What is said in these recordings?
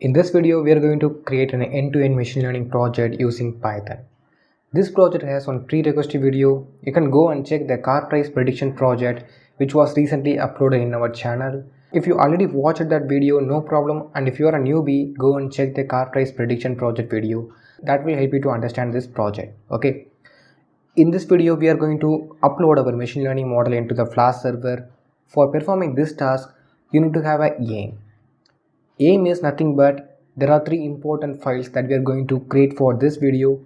In this video, we are going to create an end-to-end machine learning project using Python. This project has one prerequisite video. You can go and check the car price prediction project which was recently uploaded in our channel. If you already watched that video, no problem, and if you are a newbie, go and check the car price prediction project video. That will help you to understand this project. Okay. In this video, we are going to upload our machine learning model into the Flask server. For performing this task, you need to have a aim. Aim is nothing but there are three important files that we are going to create for this video.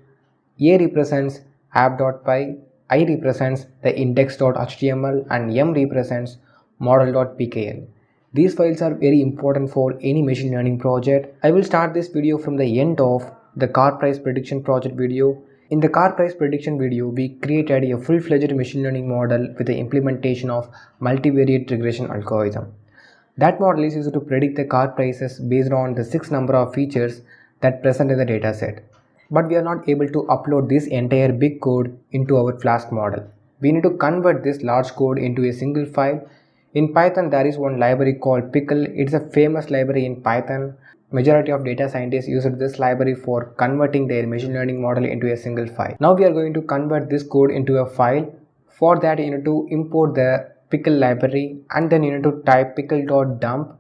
A represents app.py, I represents the index.html, and M represents model.pkl. These files are very important for any machine learning project. I will start this video from the end of the car price prediction project video. In the car price prediction video, we created a full-fledged machine learning model with the implementation of multivariate regression algorithm. That model is used to predict the car prices based on the 6 number of features that present in the dataset. But we are not able to upload this entire big code into our Flask model. We need to convert this large code into a single file. In Python, there is one library called Pickle. It's a famous library in Python. Majority of data scientists use this library for converting their machine learning model into a single file. Now we are going to convert this code into a file. For that, you need to import the pickle library and then you need to type pickle.dump.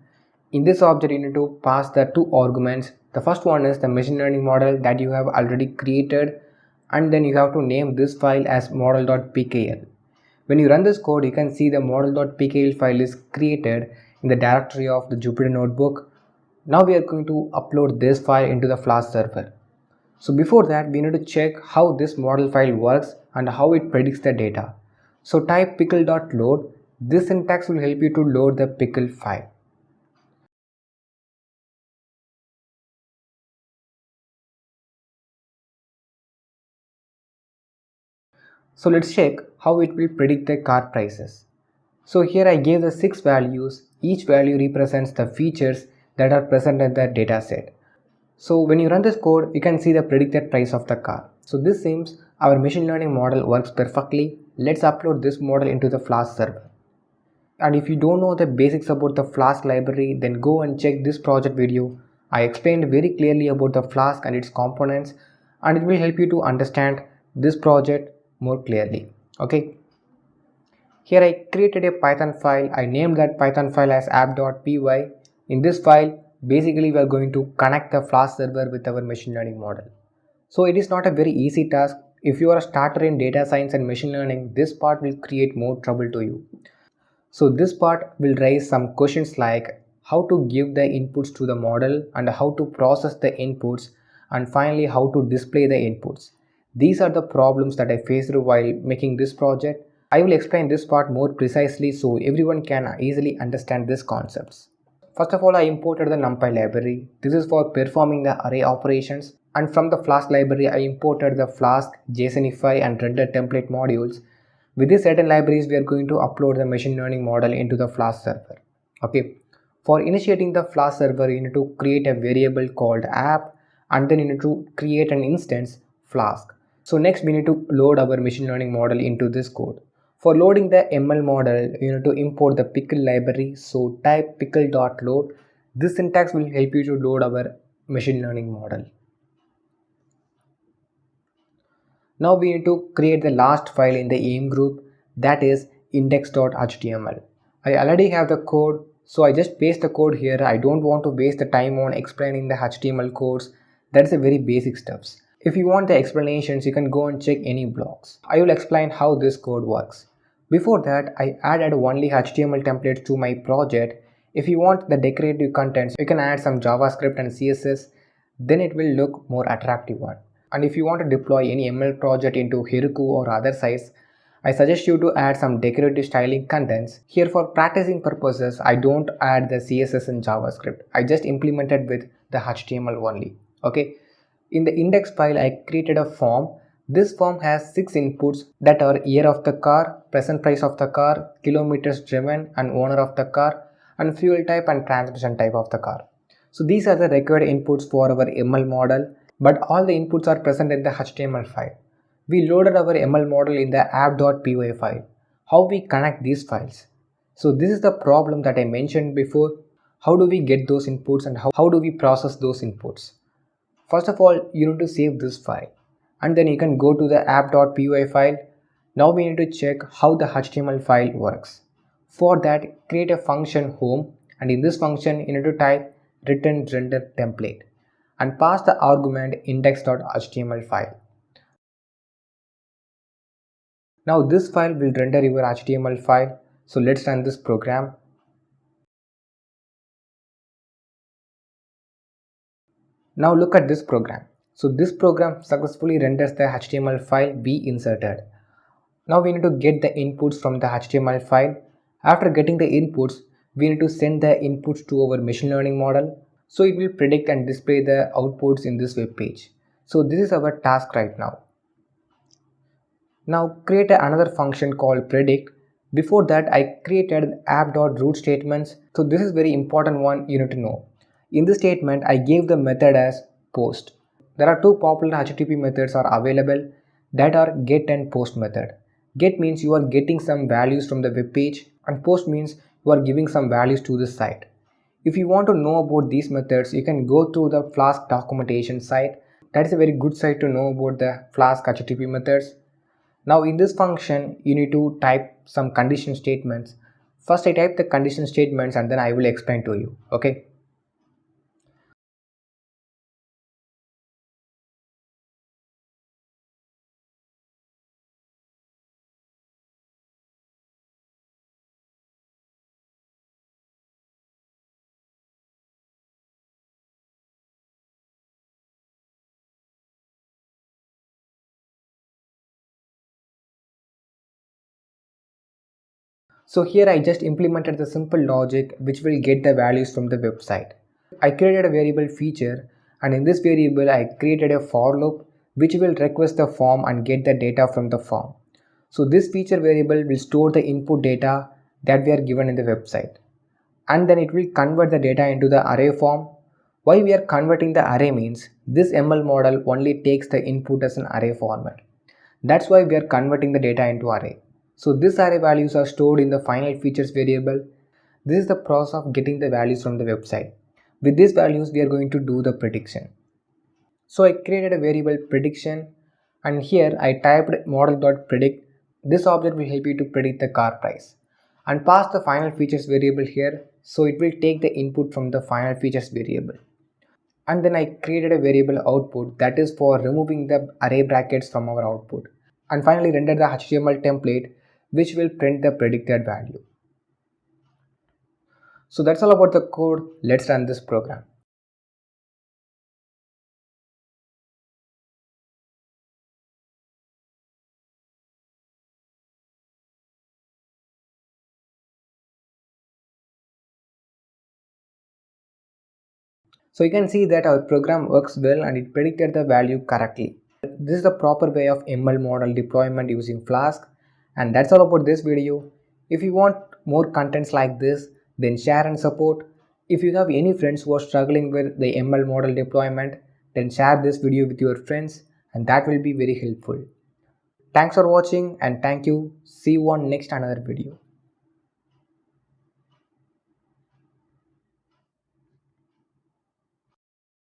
In this object, you need to pass the two arguments. The first one is the machine learning model that you have already created, and then you have to name this file as model.pkl. When you run this code, you can see the model.pkl file is created in the directory of the Jupyter Notebook. Now we are going to upload this file into the Flask server. So before that, we need to check how this model file works and how it predicts the data. So type pickle.load. This syntax will help you to load the pickle file. So let's check how it will predict the car prices. So here I gave the 6 values. Each value represents the features that are present in the dataset. So when you run this code, you can see the predicted price of the car. So this seems our machine learning model works perfectly. Let's upload this model into the Flask server. And if you don't know the basics about the Flask library, then go and check this project video. I explained very clearly about the Flask and its components, and it will help you to understand this project more clearly. Okay. Here I created a Python file. I named that Python file as app.py. In this file, basically we are going to connect the Flask server with our machine learning model. So it is not a very easy task. If you are a starter in data science and machine learning, this part will create more trouble to you. So this part will raise some questions like how to give the inputs to the model and how to process the inputs, and finally how to display the inputs. These are the problems that I faced while making this project. I will explain this part more precisely so everyone can easily understand these concepts. First of all, I imported the NumPy library. This is for performing the array operations, and from the Flask library I imported the Flask, JSONify and render template modules. With these certain libraries, we are going to upload the machine learning model into the Flask server. Okay. For initiating the Flask server, you need to create a variable called app, and then you need to create an instance Flask. So next we need to load our machine learning model into this code. For loading the ML model, you need to import the pickle library. So type pickle.load. This syntax will help you to load our machine learning model. Now we need to create the last file in the aim group, that is index.html. I already have the code, so I just paste the code here. I don't want to waste the time on explaining the HTML codes. That's a very basic stuffs. If you want the explanations, you can go and check any blogs. I will explain how this code works. Before that, I added only HTML templates to my project. If you want the decorative contents, you can add some JavaScript and CSS. Then it will look more attractive one. And if you want to deploy any ML project into Heroku or other sites, I suggest you to add some decorative styling contents. Here for practicing purposes, I don't add the CSS and JavaScript. I just implemented with the HTML only. Okay. In the index file, I created a form. This form has 6 inputs that are year of the car, present price of the car, kilometers driven and owner of the car, and fuel type and transmission type of the car. So these are the required inputs for our ML model, but all the inputs are present in the HTML file. We loaded our ML model in the app.py file. How we connect these files? So this is the problem that I mentioned before. how do we get those inputs and how do we process those inputs. First of all, you need to save this file and then you can go to the app.py file. Now we need to check how the HTML file works. For that, create a function home, and in this function you need to type return render template and pass the argument index.html file. Now this file will render your HTML file. So let's run this program. Now look at this program. So this program successfully renders the HTML file we inserted. Now we need to get the inputs from the HTML file. After getting the inputs, we need to send the inputs to our machine learning model. So it will predict and display the outputs in this web page. So this is our task right now. Now create another function called predict. Before that, I created app.root statements. So this is very important one you need to know. In this statement, I gave the method as post. There are two popular HTTP methods are available, that are get and post method. Get means you are getting some values from the web page, and post means you are giving some values to the site. If you want to know about these methods, you can go to the Flask documentation site. That is a very good site to know about the Flask HTTP methods. Now in this function, you need to type some condition statements. First I type the condition statements and then I will explain to you. Okay. So here I just implemented the simple logic which will get the values from the website. I created a variable feature, and in this variable I created a for loop which will request the form and get the data from the form. So this feature variable will store the input data that we are given in the website, and then it will convert the data into the array form. Why we are converting the array means this ML model only takes the input as an array format. That's why we are converting the data into array. So this array values are stored in the final features variable. This is the process of getting the values from the website. With these values, we are going to do the prediction. So I created a variable prediction, and here I typed model.predict. This object will help you to predict the car price, and pass the final features variable here. So it will take the input from the final features variable. And then I created a variable output that is for removing the array brackets from our output, and finally render the HTML template which will print the predicted value. So that's all about the code. Let's run this program. So you can see that our program works well and it predicted the value correctly. This is the proper way of ML model deployment using Flask. And that's all about this video. If you want more contents like this, then share and support. If you have any friends who are struggling with the ML model deployment, then share this video with your friends, and that will be very helpful. Thanks for watching, and thank you. See you on next another video.